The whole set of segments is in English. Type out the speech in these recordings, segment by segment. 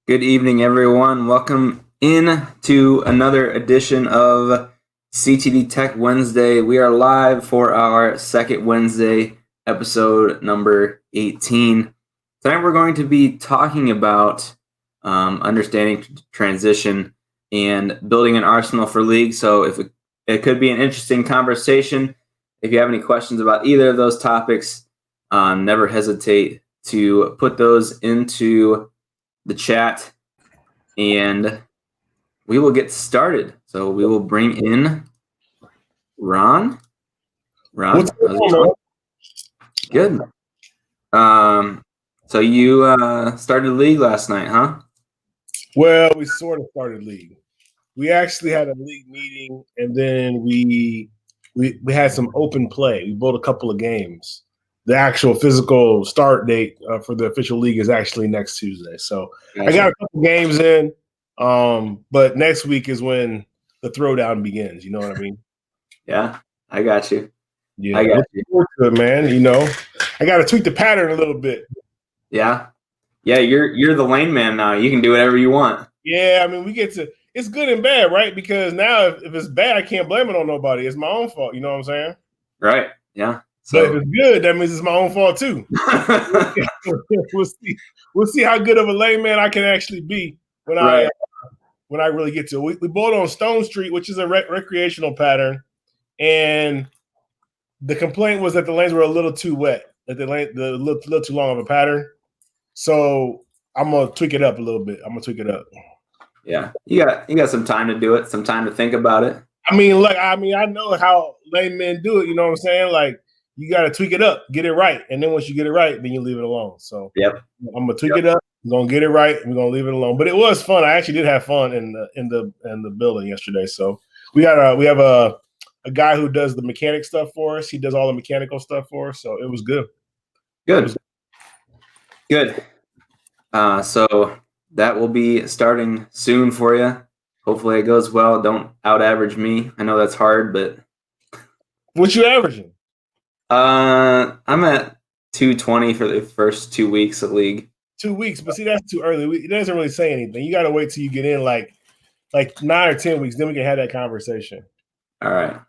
Good evening, everyone. Welcome in to another edition of CtD Tech Wednesday. We are live for our second Wednesday, episode number 18. Tonight we're going to be talking about understanding transition and building an arsenal for league. So it could be an interesting conversation. If you have any questions about either of those topics, never hesitate to put those into the chat, and we will get started. So we will bring in Ron. Ron, how's it going? Good. So you started league last night, huh? Well, we sort of started league. We actually had a league meeting, and then we had some open play. We bought a couple of games. The actual physical start date for the official league is actually next Tuesday. So gotcha. I got a couple games in, but next week is when the throwdown begins. You know what I mean? Yeah, I got you. Yeah, I got you. Forward to it, man. You know, I got to tweak the pattern a little bit. Yeah, you're the lane man now. You can do whatever you want. Yeah, I mean, we get to. It's good and bad, right? Because now if it's bad, I can't blame it on nobody. It's my own fault. You know what I'm saying? Right. Yeah. So if it's good, that means it's my own fault too. We'll see how good of a layman I can actually be when I really get to it. We bought on Stone Street, which is a recreational pattern, and the complaint was that the lanes were a little too wet, that the little too long of a pattern. So I'm gonna tweak it up a little bit. Yeah, you got some time to do it, some time to think about it. I mean, I know how laymen do it. You know what I'm saying? Like, you got to tweak it up, get it right, and then once you get it right, then you leave it alone. So yep, I'm gonna tweak it up. I'm gonna get it right. And we're gonna leave it alone. But it was fun. I actually did have fun in the building yesterday. So we have a guy who does the mechanic stuff for us. He does all the mechanical stuff for us. So it was good. Good. So that will be starting soon for you. Hopefully it goes well. Don't out average me. I know that's hard, but what you averaging? I'm at 220 for the first 2 weeks of league. 2 weeks, but see, that's too early. It doesn't really say anything. You got to wait till you get in like 9 or 10 weeks. Then we can have that conversation. All right.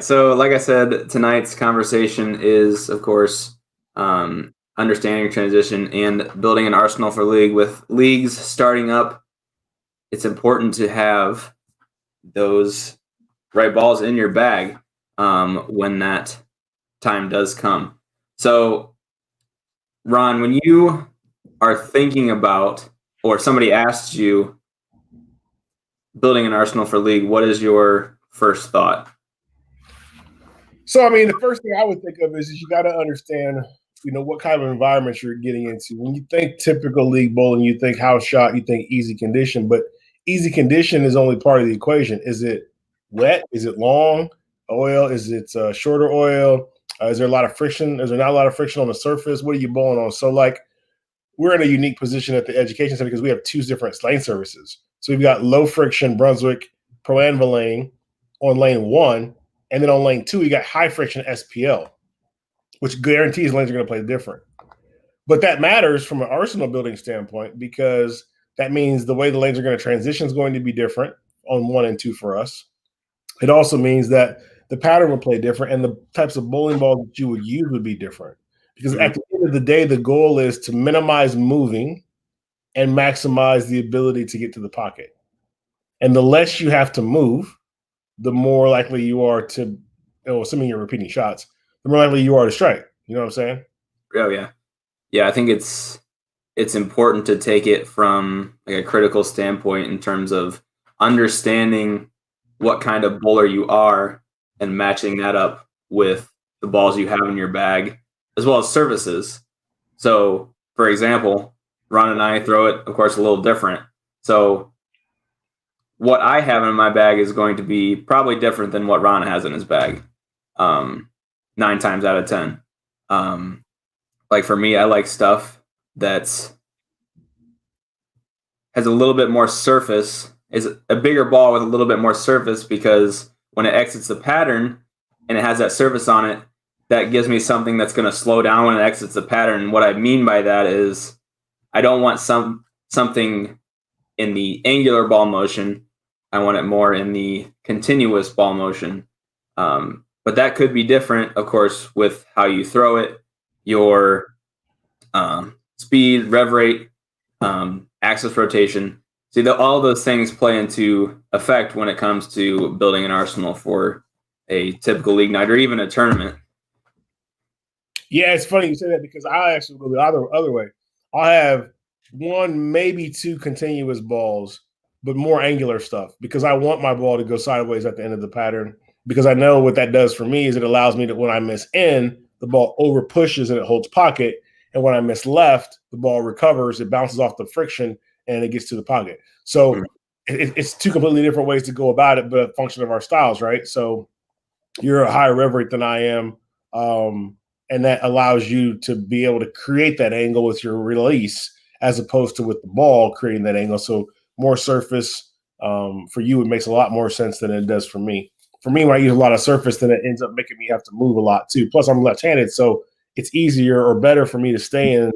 So like I said, tonight's conversation is, of course, understanding transition and building an arsenal for league. With leagues starting up, it's important to have those right balls in your bag when that time does come. So, Ron, when you are thinking about, or somebody asks you, building an arsenal for league, what is your first thought? So, I mean, the first thing I would think of is you got to understand, what kind of environment you're getting into. When you think typical league bowling, you think house shot, you think easy condition, but easy condition is only part of the equation. Is it wet? Is it long oil? Is it shorter oil? Is there a lot of friction? Is there not a lot of friction on the surface? What are you bowling on? So, we're in a unique position at the education center because we have 2 different lane services. So we've got low friction Brunswick Pro Anvil lane on lane 1, and then on lane 2, we got high friction SPL, which guarantees lanes are going to play different. But that matters from an arsenal building standpoint because that means the way the lanes are going to transition is going to be different on 1 and 2 for us. It also means that the pattern will play different and the types of bowling balls that you would use would be different. Because at the end of the day, the goal is to minimize moving and maximize the ability to get to the pocket. And the less you have to move, the more likely you are to, assuming you're repeating shots, the more likely you are to strike. You know what I'm saying? Oh, yeah. Yeah, I think it's important to take it from like a critical standpoint in terms of understanding what kind of bowler you are and matching that up with the balls you have in your bag, as well as services. So, for example, Ron and I throw it, of course, a little different. So what I have in my bag is going to be probably different than what Ron has in his bag, 9 times out of 10. Like for me, I like stuff that's has a little bit more surface, is a bigger ball with a little bit more surface, because when it exits the pattern and it has that surface on it, that gives me something that's going to slow down when it exits the pattern. And what I mean by that is I don't want something in the angular ball motion. I want it more in the continuous ball motion. But that could be different, of course, with how you throw it, your speed, rev rate, axis rotation. See, all those things play into effect when it comes to building an arsenal for a typical league night or even a tournament. Yeah, it's funny you say that because I actually go the other way. I have one, maybe two continuous balls, but more angular stuff because I want my ball to go sideways at the end of the pattern because I know what that does for me is it allows me to, when I miss in, the ball over pushes and it holds pocket. And when I miss left, the ball recovers, it bounces off the friction and it gets to the pocket. So it's two completely different ways to go about it, but a function of our styles, right? So you're a higher rev rate than I am. And that allows you to be able to create that angle with your release as opposed to with the ball creating that angle. So more surface for you, it makes a lot more sense than it does for me. For me, when I use a lot of surface, then it ends up making me have to move a lot too. Plus, I'm left-handed, so it's easier or better for me to stay in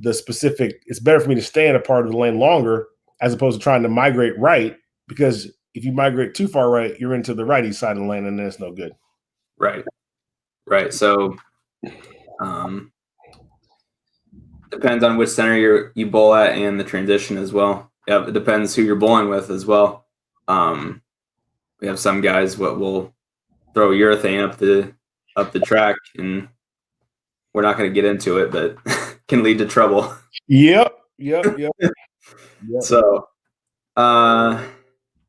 the specific. It's better for me to stay in a part of the lane longer as opposed to trying to migrate right, because if you migrate too far right, you're into the righty side of the lane, and then it's no good. Right. So depends on which center you bowl at and the transition as well. Yeah, it depends who you're bowling with as well. We have some guys what will throw urethane up the track, and we're not going to get into it, but can lead to trouble. Yep. So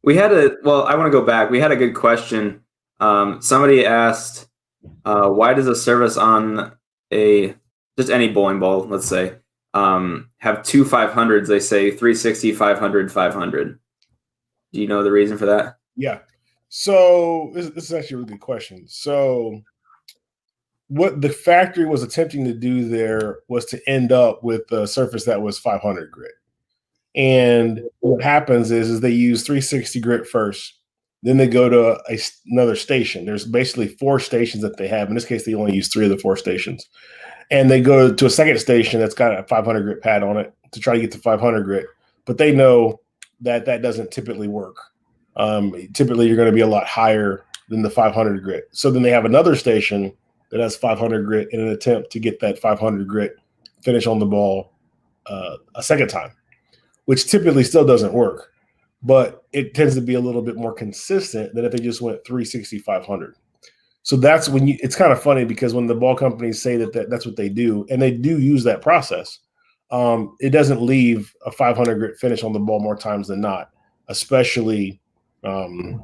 we had I want to go back. We had a good question. Somebody asked, why does a service on just any bowling ball, let's say, have two 500s? They say 360, 500, 500. Do you know the reason for that? Yeah. So this is actually a really good question. So what the factory was attempting to do there was to end up with a surface that was 500 grit. And what happens is they use 360 grit first. Then they go to another station. There's basically 4 stations that they have. In this case, they only use 3 of the 4 stations. And they go to a second station that's got a 500 grit pad on it to try to get to 500 grit. But they know that that doesn't typically work. Typically, you're going to be a lot higher than the 500 grit. So then they have another station that has 500 grit in an attempt to get that 500 grit finish on the ball a second time, which typically still doesn't work. But it tends to be a little bit more consistent than if they just went 360, 500. So that's when it's kind of funny because when the ball companies say that's what they do, and they do use that process, it doesn't leave a 500 grit finish on the ball more times than not, especially when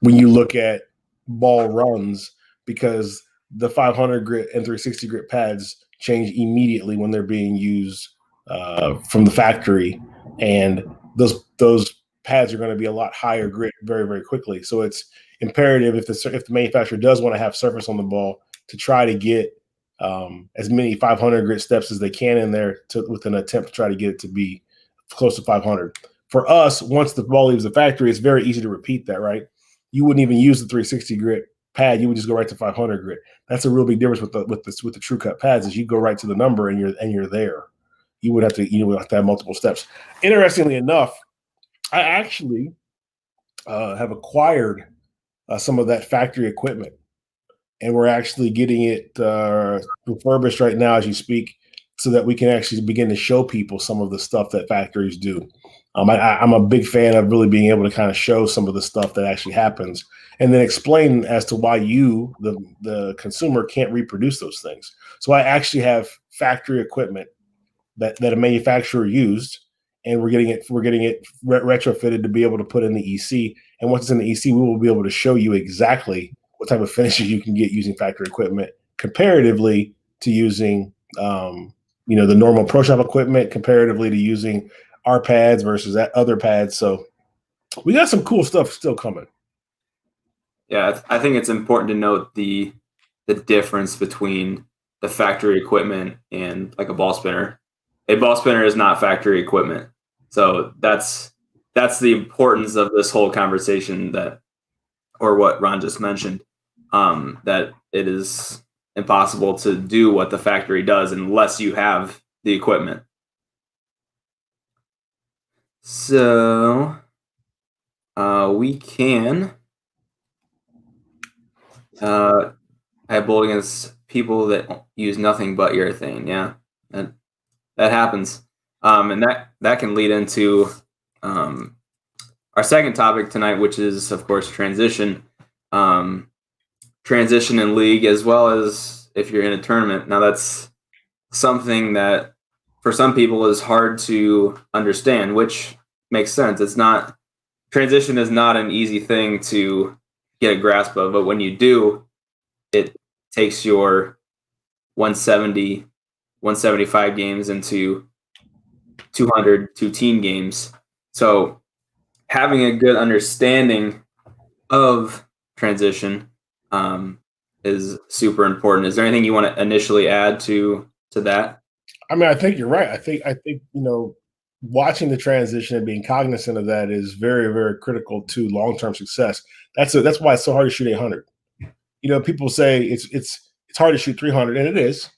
you look at ball runs, because the 500 grit and 360 grit pads change immediately when they're being used from the factory, and those pads are going to be a lot higher grit very, very quickly. So it's imperative if the manufacturer does want to have surface on the ball to try to get as many 500 grit steps as they can in there with an attempt to try to get it to be close to 500. For us, once the ball leaves the factory, it's very easy to repeat that, right? You wouldn't even use the 360 grit pad; you would just go right to 500 grit. That's a real big difference with the true cut pads. Is you go right to the number and you're there. You would have to have multiple steps. Interestingly enough, I actually have acquired some of that factory equipment, and we're actually getting it refurbished right now as you speak, so that we can actually begin to show people some of the stuff that factories do. I'm a big fan of really being able to kind of show some of the stuff that actually happens, and then explain as to why you, the consumer, can't reproduce those things. So I actually have factory equipment that a manufacturer used, and we're getting it retrofitted to be able to put in the EC. And once it's in the EC, we will be able to show you exactly what type of finishes you can get using factory equipment comparatively to using the normal Pro Shop equipment, comparatively to using our pads versus other pads. So we got some cool stuff still coming. Yeah, I think it's important to note the difference between the factory equipment and like a ball spinner. A ball spinner is not factory equipment. So that's the importance of this whole conversation, or what Ron just mentioned, that it is impossible to do what the factory does unless you have the equipment. So we can I bowl against people that use nothing but urethane. Yeah, that happens. And that can lead into our second topic tonight, which is, of course, transition. Transition in league, as well as if you're in a tournament. Now, that's something that for some people is hard to understand, which makes sense. Transition is not an easy thing to get a grasp of, but when you do, it takes your 170, 175 games into 200 2-team games. So having a good understanding of transition is super important. Is there anything you want to initially add to that? I mean, I think you're right. I think watching the transition and being cognizant of that is very, very critical to long-term success. That's why it's so hard to shoot 800. People say it's hard to shoot 300, and it is,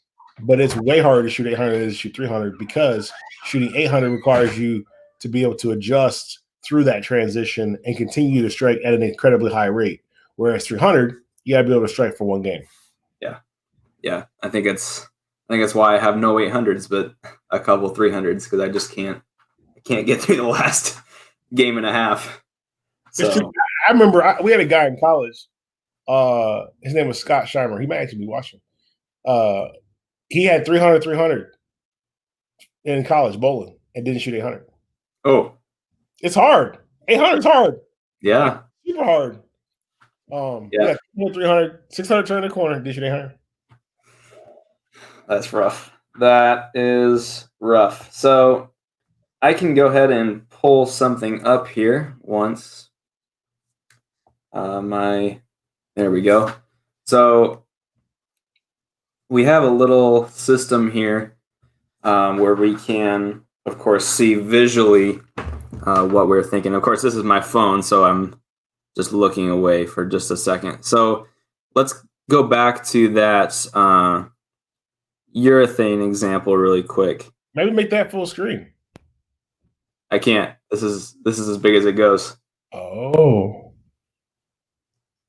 but it's way harder to shoot 800 than to shoot 300 because shooting 800 requires you to be able to adjust through that transition and continue to strike at an incredibly high rate. Whereas 300, you got to be able to strike for one game. Yeah. I think that's why I have no 800s, but a couple 300s because I just can't get through the last game and a half. So I remember we had a guy in college. His name was Scott Scheimer. He might actually be watching. He had 300 in college bowling and didn't shoot 800. Oh, it's hard. 800 is hard. Yeah, it's super hard. Yeah, 300, 600 turn in the corner. Did shoot 800. That's rough. That is rough. So I can go ahead and pull something up here once. There we go. So we have a little system here where we can, of course, see visually what we're thinking. Of course, this is my phone, so I'm just looking away for just a second. So let's go back to that urethane example really quick. Maybe make that full screen. I can't. This is as big as it goes. Oh.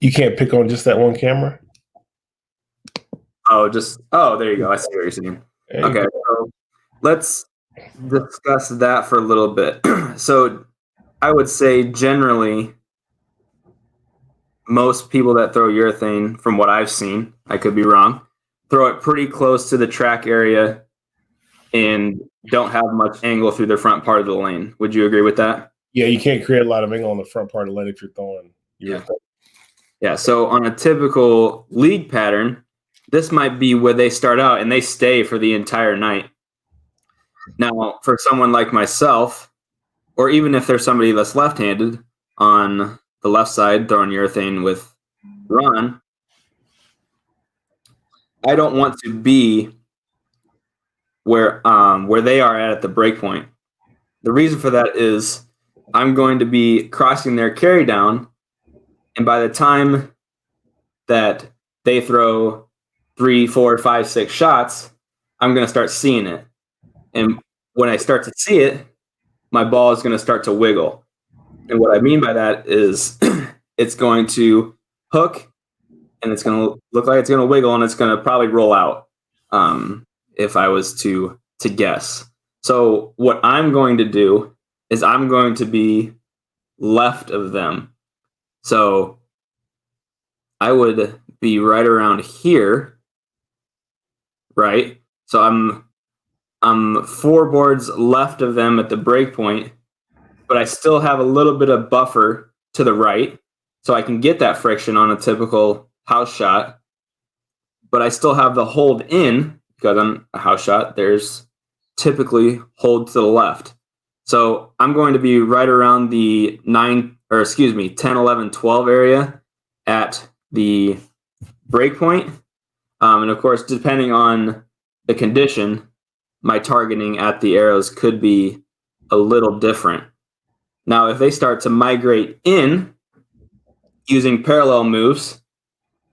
You can't pick on just that one camera? Oh, there you go. I see what you're saying. Okay, so let's discuss that for a little bit. So I would say generally most people that throw urethane, from what I've seen, I could be wrong, throw it pretty close to the track area and don't have much angle through the front part of the lane. Would you agree with that? Yeah, you can't create a lot of angle on the front part of the lane if you're throwing urethane. Yeah, so on a typical league pattern, this might be where they start out and they stay for the entire night. Now, for someone like myself, or even if there's somebody that's left-handed on the left side throwing urethane with run, I don't want to be where they are at the break point. The reason for that is I'm going to be crossing their carry down, and by the time that they throw 3, 4, 5, 6 shots, I'm going to start seeing it. And when I start to see it, my ball is going to start to wiggle. And what I mean by that is it's going to hook, and it's going to look like it's going to wiggle, and it's going to probably roll out if I was to guess. So what I'm going to do is I'm going to be left of them. So I would be right around here, right? So I'm 4 boards left of them at the break point, but I still have a little bit of buffer to the right, so I can get that friction on a typical house shot, but I still have the hold in, because on a house shot, there's typically hold to the left. So I'm going to be right around the 10, 11, 12 area at the break point. And of course, depending on the condition, my targeting at the arrows could be a little different. Now, if they start to migrate in using parallel moves,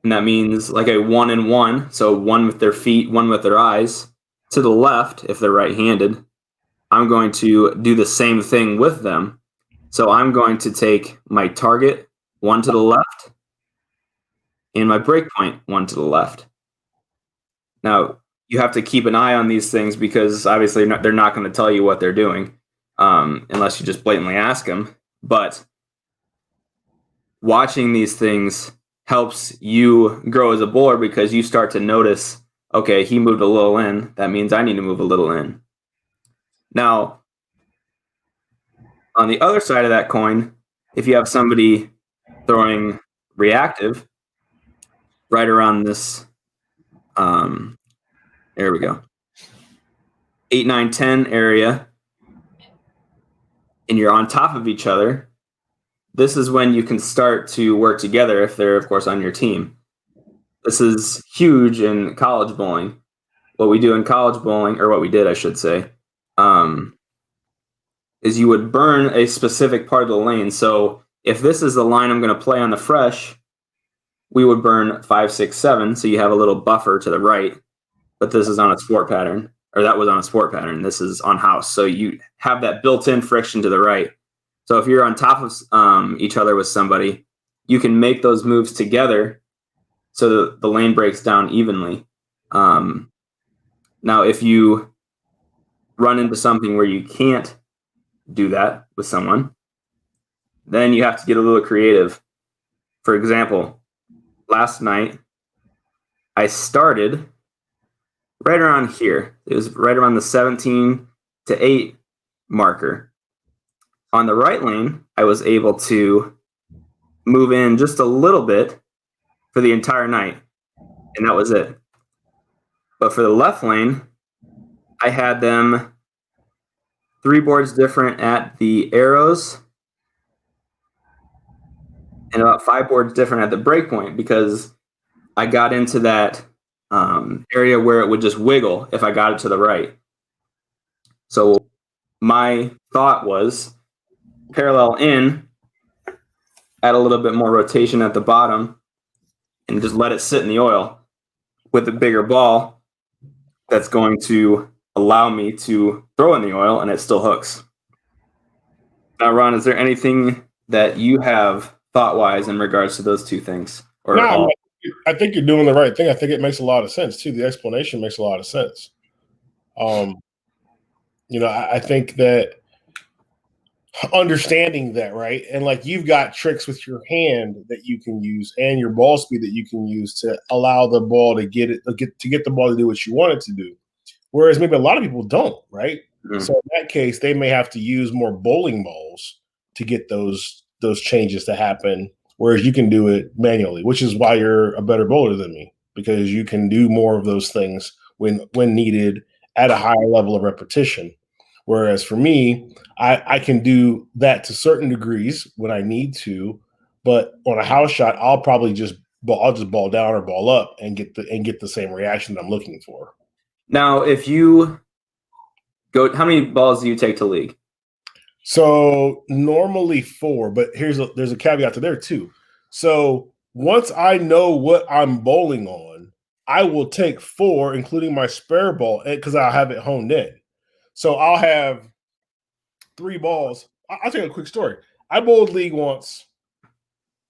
and that means like a 1 and 1, so one with their feet, one with their eyes, to the left if they're right-handed, I'm going to do the same thing with them. So I'm going to take my target one to the left and my breakpoint one to the left. Now, you have to keep an eye on these things because obviously they're not going to tell you what they're doing unless you just blatantly ask them. But watching these things helps you grow as a bowler because you start to notice, okay, he moved a little in. That means I need to move a little in. Now, on the other side of that coin, if you have somebody throwing reactive right around this, there we go, 8, 9, 10 area, and you're on top of each other, this is when you can start to work together if they're, of course, on your team. This is huge in college bowling. What we do in college bowling, or what we did, I should say, is you would burn a specific part of the lane. So if this is the line I'm going to play on the fresh, we would burn 5, 6, 7. So you have a little buffer to the right, but this is on a sport pattern, or that was on a sport pattern. This is on house. So you have that built-in friction to the right. So if you're on top of each other with somebody, you can make those moves together so that the lane breaks down evenly. Now, if you run into something where you can't do that with someone, then you have to get a little creative. For example, last night, I started right around here. It was right around the 17 to 8 marker. On the right lane, I was able to move in just a little bit for the entire night, and that was it. But for the left lane, I had them 3 boards different at the arrows and about 5 boards different at the breakpoint because I got into that area where it would just wiggle if I got it to the right. So my thought was parallel in, add a little bit more rotation at the bottom, and just let it sit in the oil with a bigger ball that's going to allow me to throw in the oil and it still hooks. Now, Ron, is there anything that you have thought-wise in regards to those two things? No, I think you're doing the right thing. I think it makes a lot of sense too. The explanation makes a lot of sense. I think that understanding that, right? And like you've got tricks with your hand that you can use and your ball speed that you can use to allow the ball to get the ball to do what you want it to do. Whereas maybe a lot of people don't, right? Mm-hmm. So in that case, they may have to use more bowling balls to get those changes to happen. Whereas you can do it manually, which is why you're a better bowler than me, because you can do more of those things when needed at a higher level of repetition. Whereas for me, I can do that to certain degrees when I need to, but on a house shot, I'll just ball down or ball up and get the same reaction that I'm looking for. Now, if you go, how many balls do you take to league? So normally 4, but there's a caveat to there too. So once I know what I'm bowling on, I will take 4, including my spare ball, because I'll have it honed in. So I'll have 3 balls. I'll tell you a quick story. I bowled league once.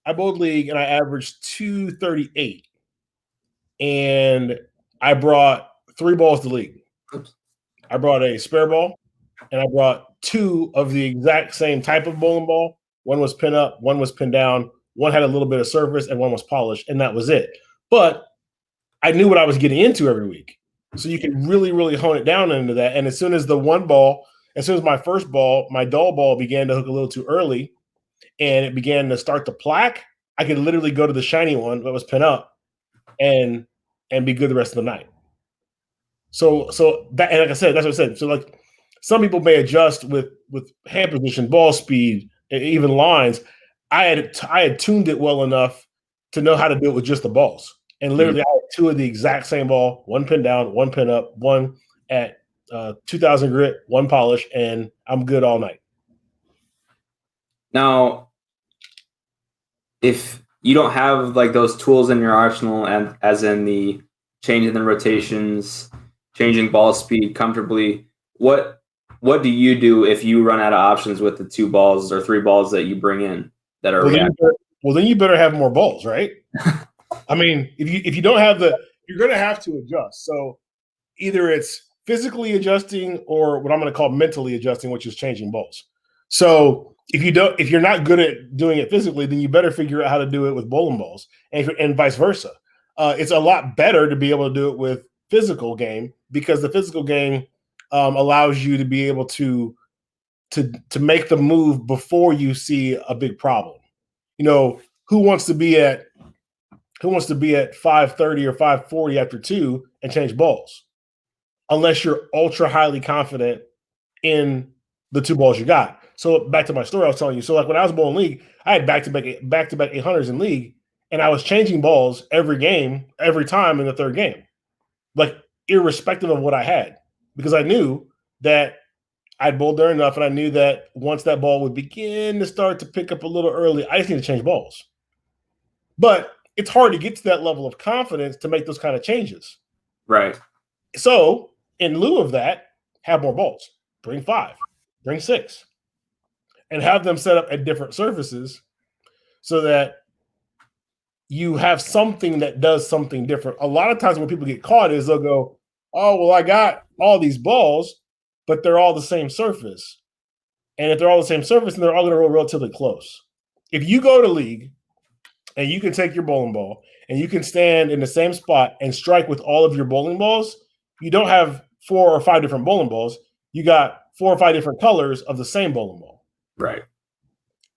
I bowled league and I averaged 238. And I brought 3 balls to league. I brought a spare ball and I brought 2 of the exact same type of bowling ball. One was pin up, one was pin down, one had a little bit of surface, and one was polished, and that was it. But I knew what I was getting into every week. So you can really, really hone it down into that. And as soon as my first ball, my dull ball began to hook a little too early and it began to start to plaque, I could literally go to the shiny one that was pin up and be good the rest of the night. So that, and like I said, that's what I said. So like some people may adjust with hand position, ball speed, even lines. I had tuned it well enough to know how to do it with just the balls. And literally, I had 2 of the exact same ball, one pin down, one pin up, one at 2,000 grit, one polish, and I'm good all night. Now, if you don't have like those tools in your arsenal, and as in the changing the rotations, changing ball speed comfortably, what what do you do if you run out of options with the 2 balls or 3 balls that you bring in that are reactive? Then you better have more balls, right? I mean, if you don't have you're going to have to adjust. So either it's physically adjusting or what I'm going to call mentally adjusting, which is changing balls. So if you're not good at doing it physically, then you better figure out how to do it with bowling balls, and vice versa. It's a lot better to be able to do it with physical game, because the physical game allows you to be able to make the move before you see a big problem. You know, who wants to be at 5:30 or 5:40 after 2 and change balls? Unless you're ultra highly confident in the 2 balls you got. So back to my story I was telling you. So like when I was bowling league, I had back-to-back 800s in league, and I was changing balls every game, every time in the 3rd game, like irrespective of what I had, because I knew that I'd bowled there enough, and I knew that once that ball would begin to start to pick up a little early, I just need to change balls. But it's hard to get to that level of confidence to make those kind of changes. Right. So in lieu of that, have more balls. Bring 5, bring 6, and have them set up at different surfaces so that you have something that does something different. A lot of times when people get caught is they'll go, oh, well, I got all these balls, but they're all the same surface. And if they're all the same surface, then they're all going to roll relatively close. If you go to league and you can take your bowling ball and you can stand in the same spot and strike with all of your bowling balls, you don't have 4 or 5 different bowling balls. You got 4 or 5 different colors of the same bowling ball. Right.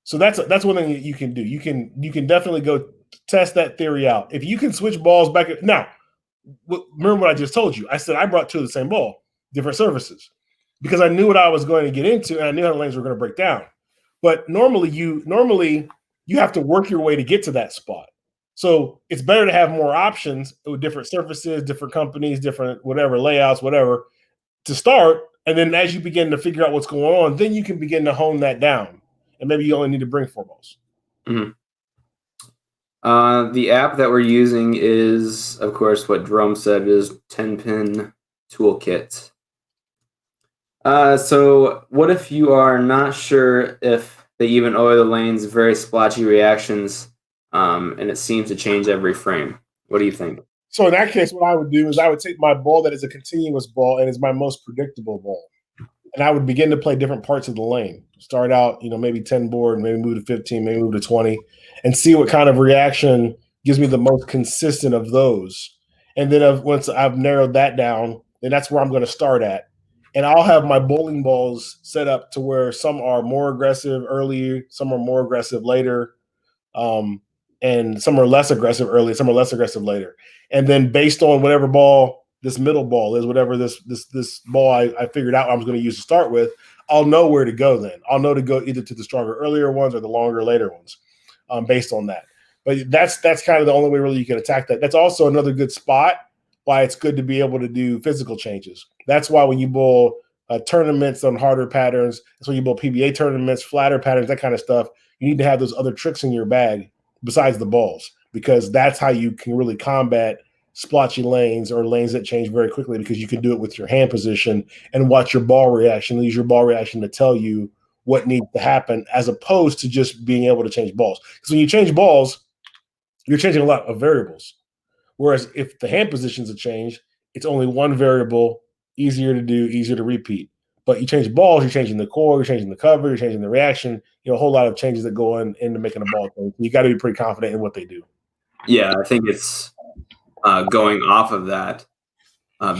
So that's one thing that you can do. You can definitely go test that theory out. If you can switch balls back now, remember what I just told you. I said I brought 2 of the same ball, different surfaces, because I knew what I was going to get into and I knew how the lanes were going to break down. But normally you have to work your way to get to that spot. So it's better to have more options with different surfaces, different companies, different whatever layouts, whatever, to start. And then as you begin to figure out what's going on, then you can begin to hone that down. And maybe you only need to bring 4 balls. Mm-hmm. The app that we're using is, of course, what Jerome said, is 10-pin toolkit. So what if you are not sure if they even oil the lanes, very splotchy reactions, and it seems to change every frame? What do you think? So in that case, what I would do is I would take my ball that is a continuous ball and is my most predictable ball, and I would begin to play different parts of the lane. Start out, maybe 10 board, maybe move to 15, maybe move to 20, and see what kind of reaction gives me the most consistent of those. And then once I've narrowed that down, then that's where I'm going to start at. And I'll have my bowling balls set up to where some are more aggressive early, some are more aggressive later, and some are less aggressive early, some are less aggressive later. And then based on whatever ball this middle ball is, whatever this ball I figured out I was going to use to start with, I'll know where to go then. I'll know to go either to the stronger earlier ones or the longer later ones, based on that. But that's kind of the only way really you can attack that. That's also another good spot why it's good to be able to do physical changes. That's why when you bowl tournaments on harder patterns, that's when you bowl PBA tournaments, flatter patterns, that kind of stuff, you need to have those other tricks in your bag besides the balls, because that's how you can really combat splotchy lanes or lanes that change very quickly, because you can do it with your hand position and watch your ball reaction, use your ball reaction to tell you what needs to happen, as opposed to just being able to change balls. Because when you change balls, you're changing a lot of variables. Whereas if the hand positions have changed, it's only one variable, easier to do, easier to repeat. But you change balls, you're changing the core, you're changing the cover, you're changing the reaction, a whole lot of changes that go into making a ball change. You got to be pretty confident in what they do. Yeah, I think it's going off of that,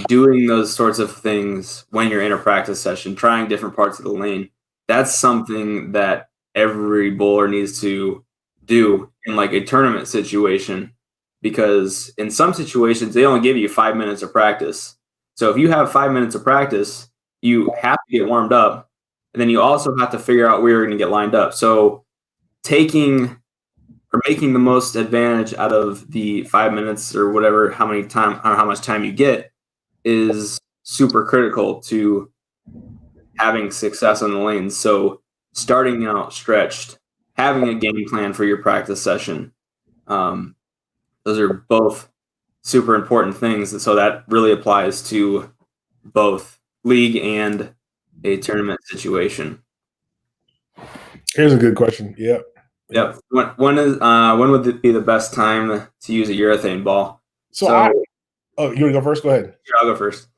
doing those sorts of things when you're in a practice session, trying different parts of the lane. That's something that every bowler needs to do in like a tournament situation, because in some situations they only give you 5 minutes of practice. So if you have 5 minutes of practice, you have to get warmed up, and then you also have to figure out where you're going to get lined up. So taking or making the most advantage out of the 5 minutes or whatever, how much time you get, is super critical to having success on the lanes. So starting out stretched, having a game plan for your practice session, those are both super important things. And so that really applies to both league and a tournament situation? Here's a good question. Yep. Yep. When would it be the best time to use a urethane ball? So you want to go first? Go ahead. Sure, I'll go first.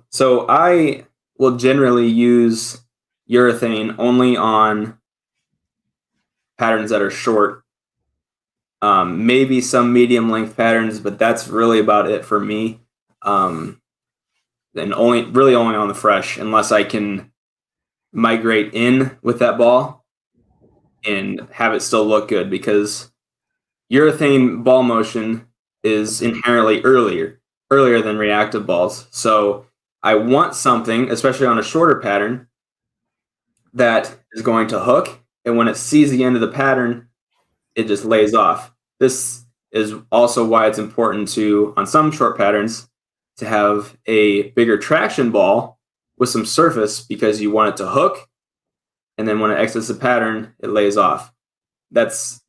So I will generally use urethane only on patterns that are short. Maybe some medium length patterns, but that's really about it for me. And only on the fresh, unless I can migrate in with that ball and have it still look good, because urethane ball motion is inherently earlier than reactive balls. So I want something, especially on a shorter pattern, that is going to hook, and when it sees the end of the pattern, it just lays off. This is also why it's important to, on some short patterns, to have a bigger traction ball with some surface, because you want it to hook, and then when it exits the pattern, it lays off. That's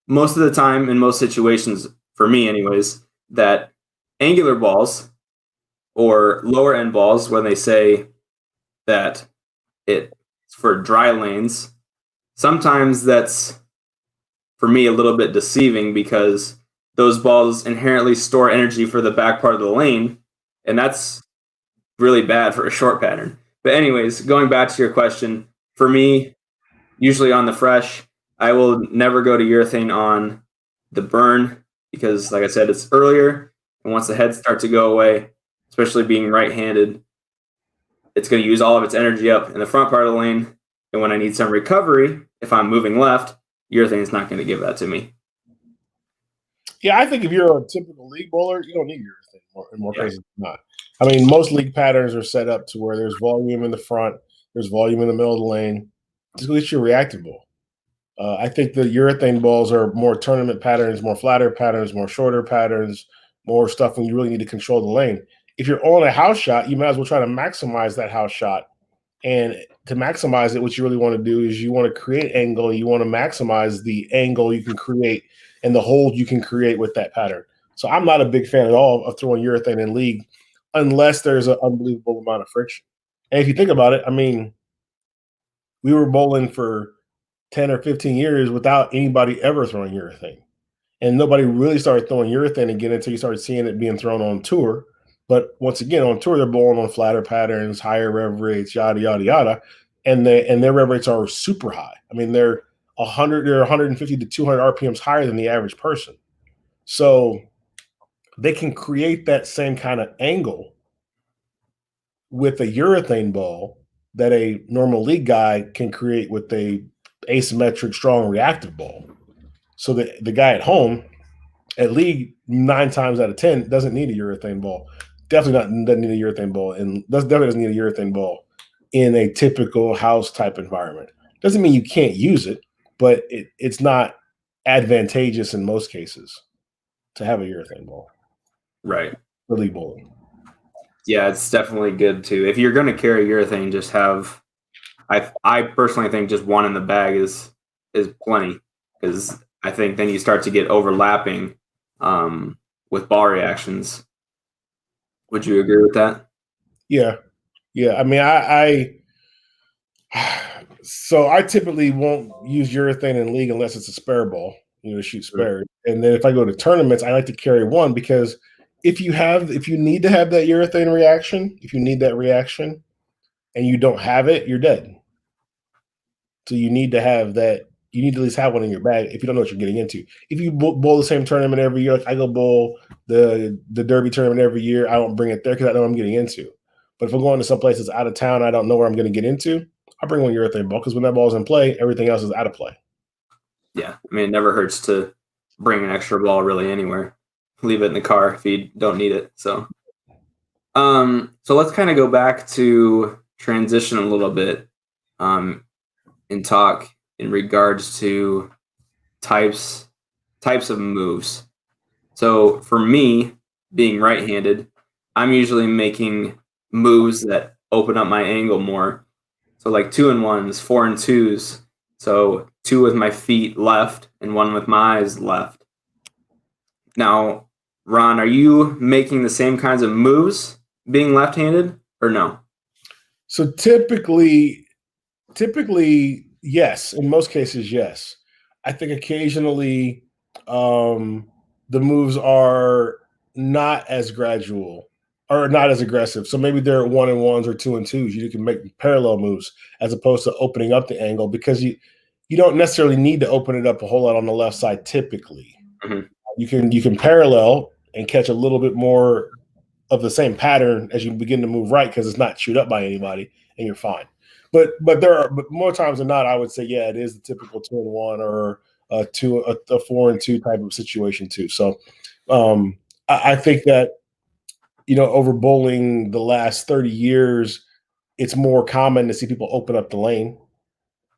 most of the time, in most situations, for me anyways, that angular balls or lower end balls, when they say that it's for dry lanes, sometimes that's, for me, a little bit deceiving, because those balls inherently store energy for the back part of the lane, and that's really bad for a short pattern. But anyways, going back to your question, for me, usually on the fresh, I will never go to urethane on the burn, because, like I said, it's earlier, and once the heads start to go away, especially being right-handed, it's going to use all of its energy up in the front part of the lane, and when I need some recovery, if I'm moving left, urethane is not going to give that to me. Yeah, I think if you're a typical league bowler, you don't need urethane in more cases than not. I mean, most league patterns are set up to where there's volume in the front, there's volume in the middle of the lane. Just at least you're reactive ball. I think the urethane balls are more tournament patterns, more flatter patterns, more shorter patterns, more stuff when you really need to control the lane. If you're on a house shot, you might as well try to maximize that house shot. And to maximize it, what you really want to do is you want to create angle. You want to maximize the angle you can create and the hold you can create with that pattern. So I'm not a big fan at all of throwing urethane in league unless there's an unbelievable amount of friction. And if you think about it, I mean, we were bowling for 10 or 15 years without anybody ever throwing urethane. And nobody really started throwing urethane again until you started seeing it being thrown on tour. But once again, on tour, they're bowling on flatter patterns, higher rev rates, yada, yada, yada. And their rev rates are super high. I mean, they're 150 to 200 RPMs higher than the average person. So they can create that same kind of angle with a urethane ball that a normal league guy can create with a asymmetric, strong, reactive ball. So the guy at home, at league, 9 times out of 10 doesn't need a urethane ball. Definitely doesn't need a urethane ball, and definitely doesn't need a urethane ball in a typical house type environment. Doesn't mean you can't use it, but it's not advantageous in most cases to have a urethane ball. Right. For league bowling. Yeah, it's definitely good too. If you're going to carry urethane, just have. I personally think just one in the bag is plenty, because I think then you start to get overlapping with ball reactions. Would you agree with that? Yeah. I mean, so I typically won't use urethane in league unless it's a spare ball, to shoot spare. And then if I go to tournaments, I like to carry one, because if you need to have that urethane reaction, if you need that reaction and you don't have it, you're dead. So you need to have that. You need to at least have one in your bag if you don't know what you're getting into. If you bowl the same tournament every year, like I go bowl the Derby tournament every year, I don't bring it there because I know what I'm getting into. But if I'm going to some places out of town, I don't know where I'm going to get into, I bring one urethane ball, because when that ball's in play, everything else is out of play. Yeah, I mean, it never hurts to bring an extra ball really anywhere. Leave it in the car if you don't need it. So let's kind of go back to transition a little bit, and talk in regards to types of moves. So for me, being right-handed, I'm usually making moves that open up my angle more. So like 2-and-1s, 4-and-2s. So 2 with my feet left and 1 with my eyes left. Now, Ron, are you making the same kinds of moves being left-handed, or no? So typically, yes. In most cases, yes. I think occasionally the moves are not as gradual or not as aggressive. So maybe they're 1-and-1s or 2-and-2s. You can make parallel moves as opposed to opening up the angle because you don't necessarily need to open it up a whole lot on the left side typically. Mhm. You can parallel and catch a little bit more of the same pattern as you begin to move right because it's not chewed up by anybody and you're fine. But more times than not, I would say it is the typical 2-and-1 or a 4-and-2 type of situation too. So I think that over bowling the last 30 years, it's more common to see people open up the lane,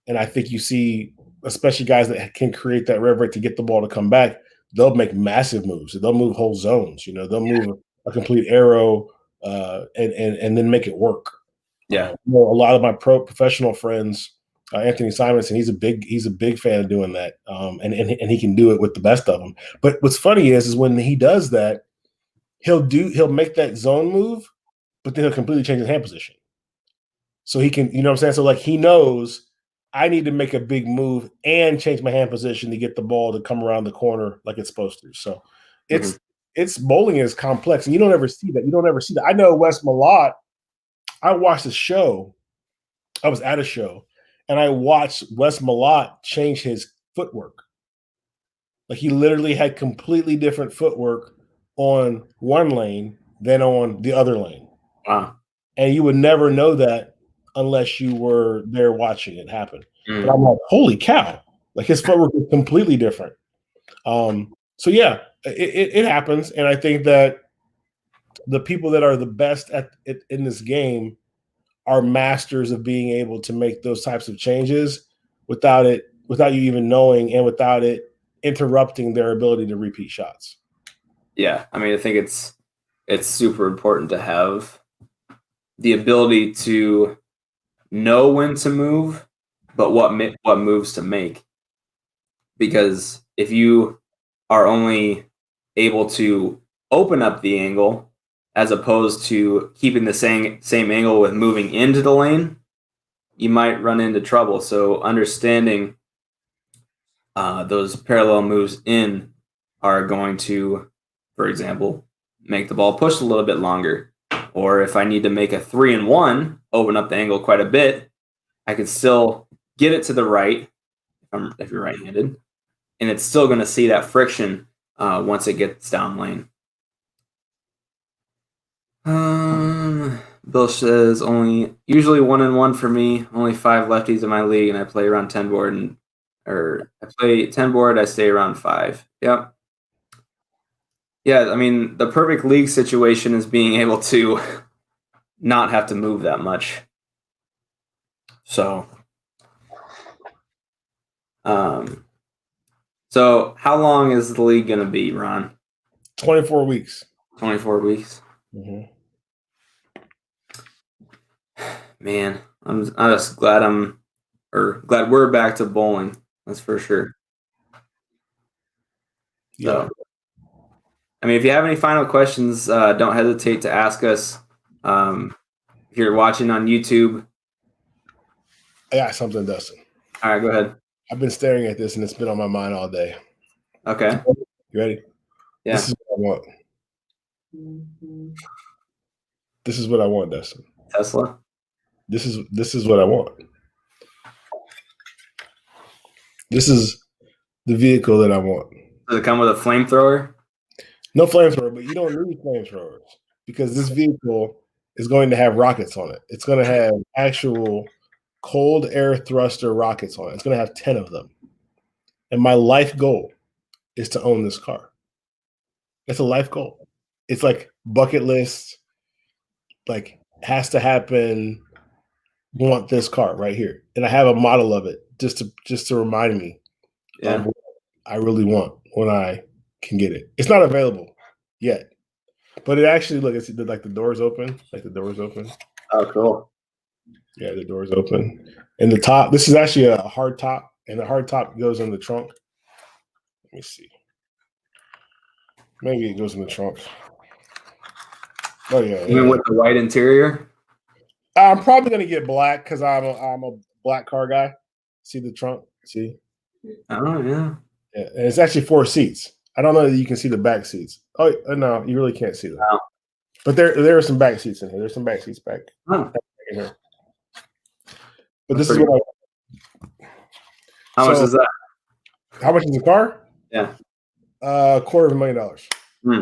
and I think you see, especially guys that can create that rev rate to get the ball to come back, they'll make massive moves. They'll move whole zones. They'll move a complete arrow and then make it work. Yeah. A lot of my professional friends, Anthony Simonson, he's a big fan of doing that, and he can do it with the best of them. But what's funny is when he does that, he'll make that zone move, but then he'll completely change his hand position. So he can, what I'm saying? So like he knows I need to make a big move and change my hand position to get the ball to come around the corner like it's supposed to. So it's bowling is complex, and you don't ever see that. You don't ever see that. I know Wes Malott. I watched a show. I was at a show, and I watched Wes Malott change his footwork. Like he literally had completely different footwork on one lane than on the other lane. Wow. And you would never know that unless you were there watching it happen. But I'm like, holy cow! Like his footwork is completely different. So yeah, it happens, and I think that the people that are the best at it in this game are masters of being able to make those types of changes without you even knowing, and without it interrupting their ability to repeat shots. Yeah, I mean, I think it's super important to have the ability to know when to move, but what moves to make. Because if you are only able to open up the angle as opposed to keeping the same angle with moving into the lane, you might run into trouble. So understanding those parallel moves in are going to, for example, make the ball push a little bit longer. Or if I need to make a 3-and-1, open up the angle quite a bit, I can still get it to the right if you're right-handed, and it's still going to see that friction once it gets down lane. Bill says usually 1-and-1 for me. Only 5 lefties in my league, and I play around 10 board, I play 10 board. I stay around 5. Yep. Yeah, I mean, the perfect league situation is being able to not have to move that much. So, so how long is the league going to be, Ron? 24 weeks. 24 weeks. Mm-hmm. Man, I'm just glad glad we're back to bowling. That's for sure. Yeah. So, I mean, if you have any final questions, don't hesitate to ask us. If you're watching on YouTube, I got something, Dustin. All right, go ahead. I've been staring at this, and it's been on my mind all day. Okay. You ready? Yeah. This is what I want. This is what I want, Dustin. Tesla. This is what I want. This is the vehicle that I want. Does it come with a flamethrower? No flamethrower, but you don't need flamethrowers because this vehicle is going to have rockets on it. It's going to have actual cold air thruster rockets on it. It's going to have 10 of them. And my life goal is to own this car. It's a life goal. It's like bucket list, like has to happen. Want this car right here. And I have a model of it just to remind me of what I really want when I can get it. It's not available yet. But it actually, look, it's like the door's open. Like the door's open. Oh, cool. Yeah, the door's open. And the top, this is actually a hard top, and the hard top goes in the trunk. Let me see. Maybe it goes in the trunk. Oh, yeah. Even with the white interior? I'm probably gonna get black because I'm a black car guy. See the trunk? See? Oh yeah. Yeah, and it's actually 4 seats. I don't know that you can see the back seats. Oh no, you really can't see them. Wow. But there are some back seats in here. There's some back seats back in here. But That's this is what How much is that? How much is the car? Yeah. $250,000. Hmm.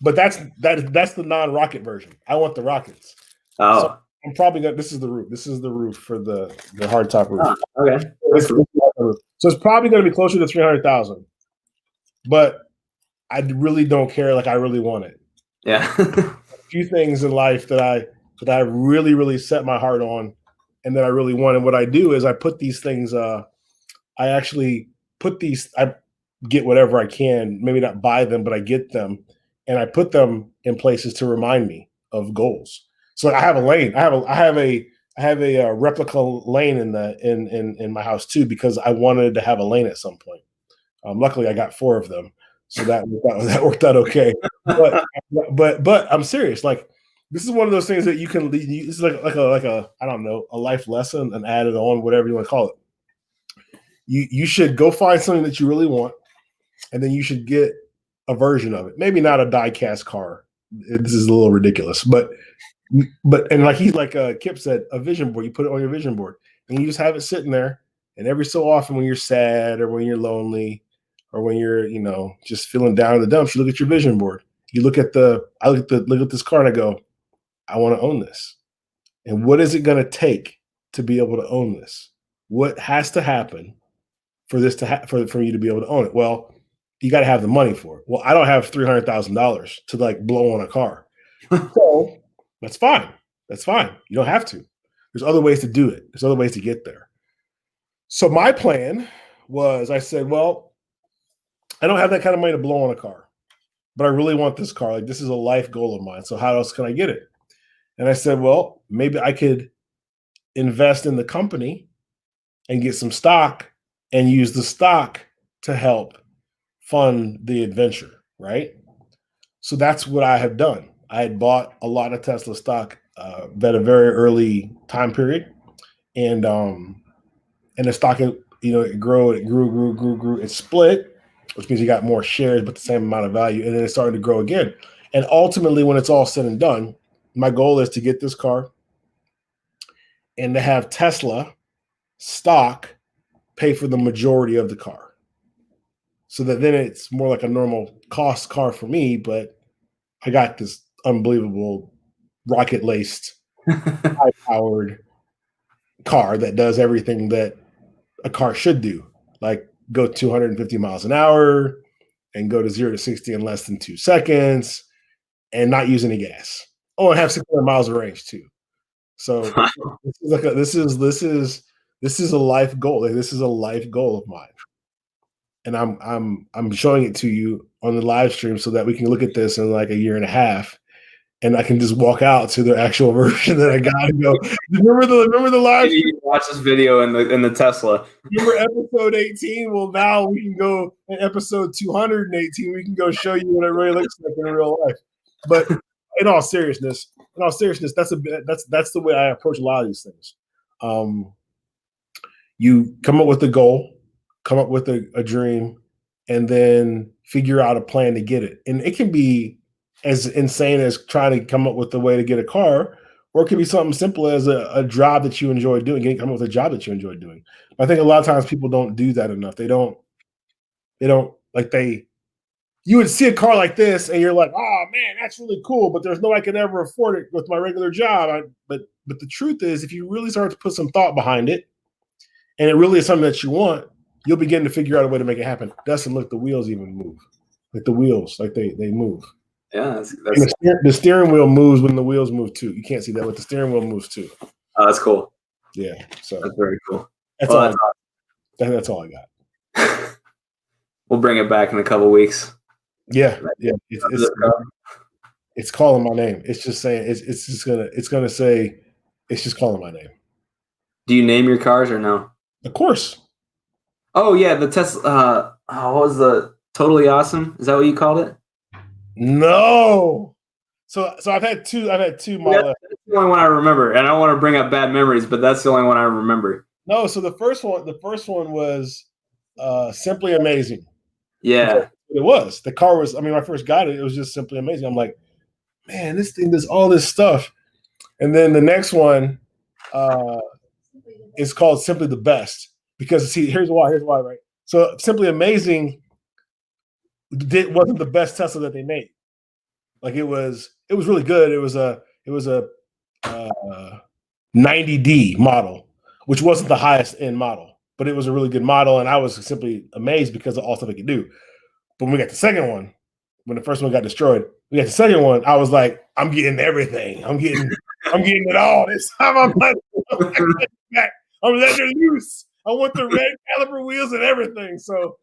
But that's the non-rocket version. I want the rockets. Oh. So I'm probably gonna. This is the roof. This is the roof for the hardtop roof. Oh, okay. So it's probably going to be closer to 300,000. But I really don't care. Like I really want it. Yeah. A few things in life that I really really set my heart on, and that I really want. And what I do is I put these things. I actually put these. I get whatever I can. Maybe not buy them, but I get them, and I put them in places to remind me of goals. So I have a lane. I have a replica lane in my house too, because I wanted to have a lane at some point. Luckily, I got 4 of them, so that worked out okay. But I'm serious. Like this is one of those things that you can. It's like a I don't know, a life lesson, an added on, whatever you want to call it. You should go find something that you really want, and then you should get a version of it. Maybe not a die-cast car. This is a little ridiculous, but and like Kip said, a vision board. You put it on your vision board, and you just have it sitting there. And every so often, when you're sad or when you're lonely or when you're just feeling down in the dumps, you look at your vision board. You look at I look at this car and I go, I want to own this. And what is it going to take to be able to own this? What has to happen for this to for you to be able to own it? Well, you got to have the money for it. Well, I don't have $300,000 to like blow on a car, so that's fine. That's fine. You don't have to. There's other ways to do it. There's other ways to get there. So my plan was, I said, well, I don't have that kind of money to blow on a car, but I really want this car. Like this is a life goal of mine. So how else can I get it? And I said, well, maybe I could invest in the company and get some stock and use the stock to help fund the adventure, right? So that's what I have done. I had bought a lot of Tesla stock at a very early time period, and the stock, it grew. It split, which means you got more shares, but the same amount of value, and then it started to grow again. And ultimately, when it's all said and done, my goal is to get this car and to have Tesla stock pay for the majority of the car, so that then it's more like a normal cost car for me, but I got this unbelievable rocket-laced, high-powered car that does everything that a car should do, like go 250 miles an hour and go to 0 to 60 in less than 2 seconds and not use any gas. Oh, and have 600 miles of range too. So this is a life goal. Like, this is a life goal of mine. And I'm showing it to you on the live stream so that we can look at this in like a year and a half, and I can just walk out to the actual version that I got and go, remember the live stream? You watch this video in the Tesla. Remember episode 18? Well, now we can go in episode 218. We can go show you what it really looks like in real life. But in all seriousness, that's the way I approach a lot of these things. You come up with a goal, come up with a dream, and then figure out a plan to get it. And it can be as insane as trying to come up with a way to get a car, or it could be something simple as a job that you enjoy doing. Come up with a job that you enjoy doing. I think a lot of times people don't do that enough. You would see a car like this and you're like, oh man, that's really cool, but there's no way I could ever afford it with my regular job. But the truth is, if you really start to put some thought behind it, and it really is something that you want, you'll begin to figure out a way to make it happen. Dustin, look, the wheels even move. Like the wheels, like they move. Yeah, the steering wheel moves when the wheels move too. You can't see that, but the steering wheel moves too. Oh, that's cool. Yeah, so that's very cool. That's all. That's all I got. We'll bring it back in a couple weeks. Yeah. It's calling my name. It's just saying it's gonna say it's just calling my name. Do you name your cars or no? Of course. Oh yeah, the Tesla. What was the Totally Awesome? Is that what you called it? No. So I've had two That's the only one I remember, and I don't want to bring up bad memories, but that's the only one I remember. No, so the first one was simply amazing. Yeah. It was. The car was, I mean, when I first got it, it was just simply amazing. I'm like, man, this thing does all this stuff. And then the next one is called Simply the Best. Because see, here's why, right? So Simply Amazing wasn't the best Tesla that they made. Like it was really good. It was a 90D model, which wasn't the highest end model, but it was a really good model, and I was simply amazed because of all stuff it could do. But when we got the second one, when the first one got destroyed, we got the second one. I was like, I'm getting everything. I'm getting it all this time. I'm letting it loose. I want the red caliper wheels and everything. So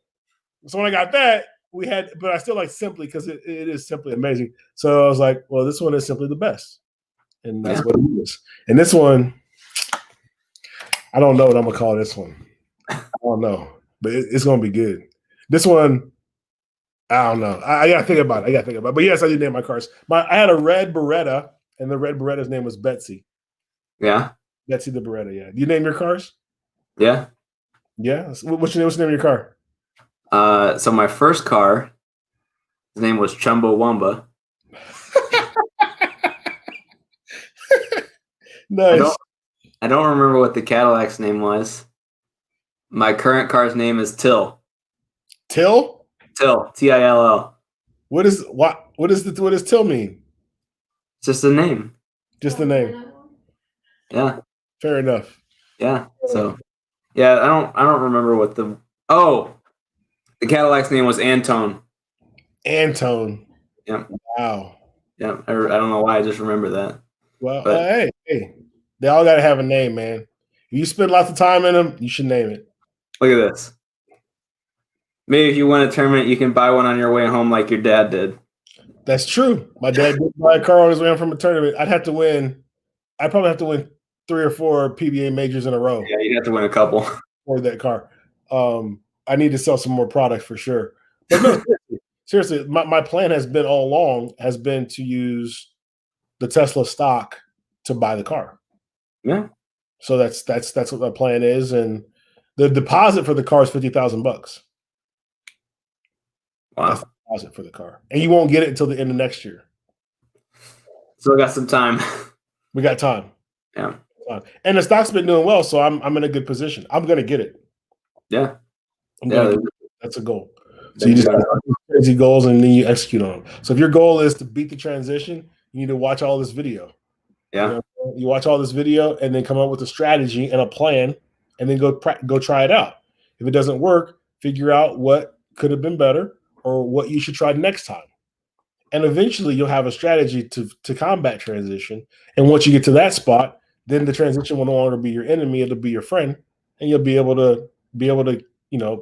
when I got that, but I still like Simply because it is simply amazing. So I was like, well, this one is simply the best. And that's what it is. And this one, I don't know what I'm gonna call this one. I don't know, but it's gonna be good. This one, I don't know. I gotta think about it. But yes, I did name my cars. I had a red Beretta, and the red Beretta's name was Betsy. Yeah. Betsy the Beretta. Yeah. Do you name your cars? Yeah. Yeah. What's the name of your car? So my first car, his name was Chumbawamba. Nice. I don't remember what the Cadillac's name was. My current car's name is Till. Till? Till. T-I-L-L. What does Till mean? It's just a name. Just the name. Yeah. Fair enough. Yeah. So yeah, I don't remember what the Cadillac's name was Antone. Antone. Yep. Wow. Yeah. I don't know why I just remember that. Well, hey, they all got to have a name, man. If you spend lots of time in them, you should name it. Look at this. Maybe if you win a tournament, you can buy one on your way home like your dad did. That's true. My dad did buy a car on his way home from a tournament. I'd probably have to win 3 or 4 PBA majors in a row. Yeah, you'd have to win a couple. For that car. I need to sell some more product for sure. But no, seriously, my plan has been all along to use the Tesla stock to buy the car. Yeah. So that's what my plan is, and the deposit for the car is $50,000. Wow. That's the deposit for the car, and you won't get it until the end of next year. So we got some time. We got time. Yeah. And the stock's been doing well, so I'm in a good position. I'm gonna get it. Yeah. That's a goal. So you just have crazy goals and then you execute on them. So if your goal is to beat the transition, you need to watch all this video. Yeah. You watch all this video and then come up with a strategy and a plan, and then go try it out. If it doesn't work, figure out what could have been better or what you should try next time. And eventually you'll have a strategy to combat transition. And once you get to that spot, then the transition will no longer be your enemy, it'll be your friend, and you'll be able to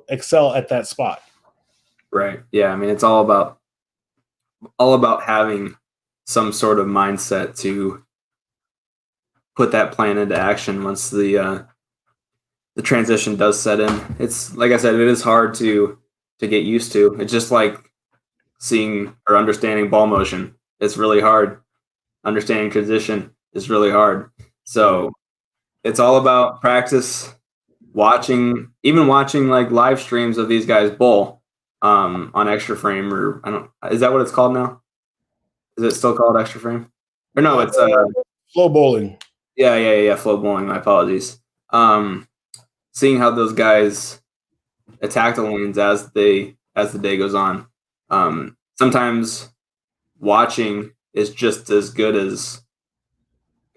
excel at that spot. Right. Yeah. I mean, it's all about having some sort of mindset to put that plan into action once the transition does set in. It's like I said, it is hard to get used to. It's just like seeing or understanding ball motion. It's really hard. Understanding transition is really hard. So it's all about practice, watching like live streams of these guys bowl on Extra Frame, or is that what it's called now? Is it still called Extra Frame? Or no, it's Flow bowling. Yeah, flow bowling. My apologies. Seeing how those guys attack the lanes as the day goes on. Sometimes watching is just as good as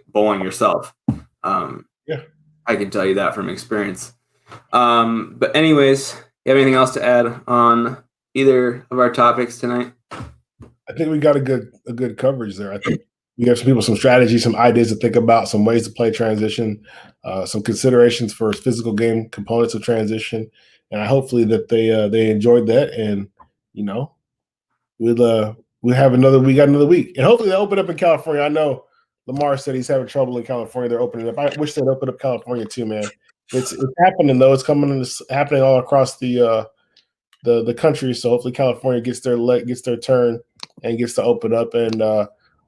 bowling yourself. Yeah, I can tell you that from experience. But anyways, you have anything else to add on either of our topics tonight? I think we got a good coverage there. I think we have some people some strategies, some ideas to think about, some ways to play transition, some considerations for physical game components of transition, and hopefully that they enjoyed that. And we got another week, and hopefully they open up in California. I know Lamar said he's having trouble in California. They're opening up. I wish they'd open up California too, man. It's happening though. It's happening all across the country. So hopefully California gets their turn and gets to open up. And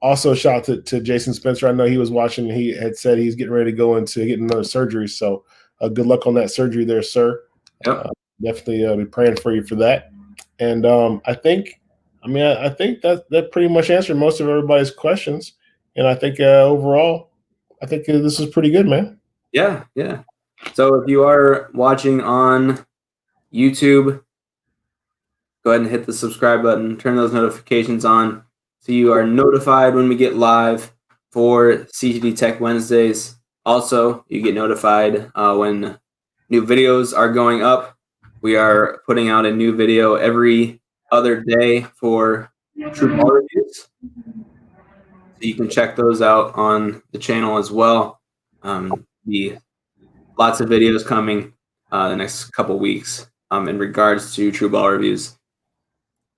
Also, shout out to Jason Spencer. I know he was watching. He had said he's getting ready to go into getting another surgery. So good luck on that surgery there, sir. Yep. Definitely be praying for you for that. And I think that pretty much answered most of everybody's questions. And I think overall, I think this is pretty good, man. Yeah. So if you are watching on YouTube, go ahead and hit the subscribe button, turn those notifications on so you are notified when we get live for CtD Tech Wednesdays. Also, you get notified when new videos are going up. We are putting out a new video every other day for true ball reviews. So you can check those out on the channel as well. Be lots of videos coming the next couple weeks in regards to true ball reviews.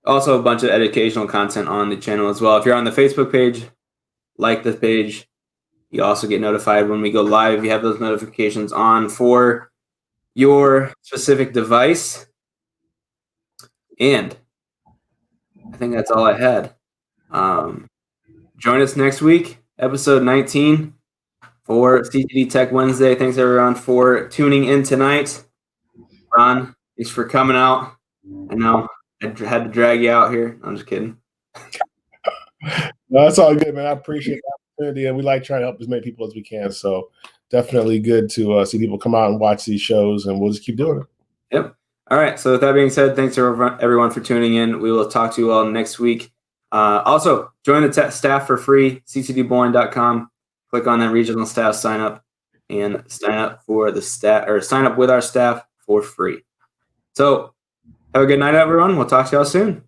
Also, a bunch of educational content on the channel as well. If you're on the Facebook page, like the page. You also get notified when we go live. You have those notifications on for your specific device. And I think that's all I had. Join us next week, episode 19 for CtD Tech Wednesday. Thanks, everyone, for tuning in tonight. Ron, thanks for coming out. I know I had to drag you out here. I'm just kidding. No, that's all good, man. I appreciate the opportunity, and we like trying to help as many people as we can. So definitely good to see people come out and watch these shows, and we'll just keep doing it. Yep. All right. So with that being said, thanks to everyone for tuning in. We will talk to you all next week. Also, join the staff for free, ctdbowling.com. Click on that regional staff sign up and sign up for the staff or sign up with our staff for free. So have a good night, everyone. We'll talk to y'all soon.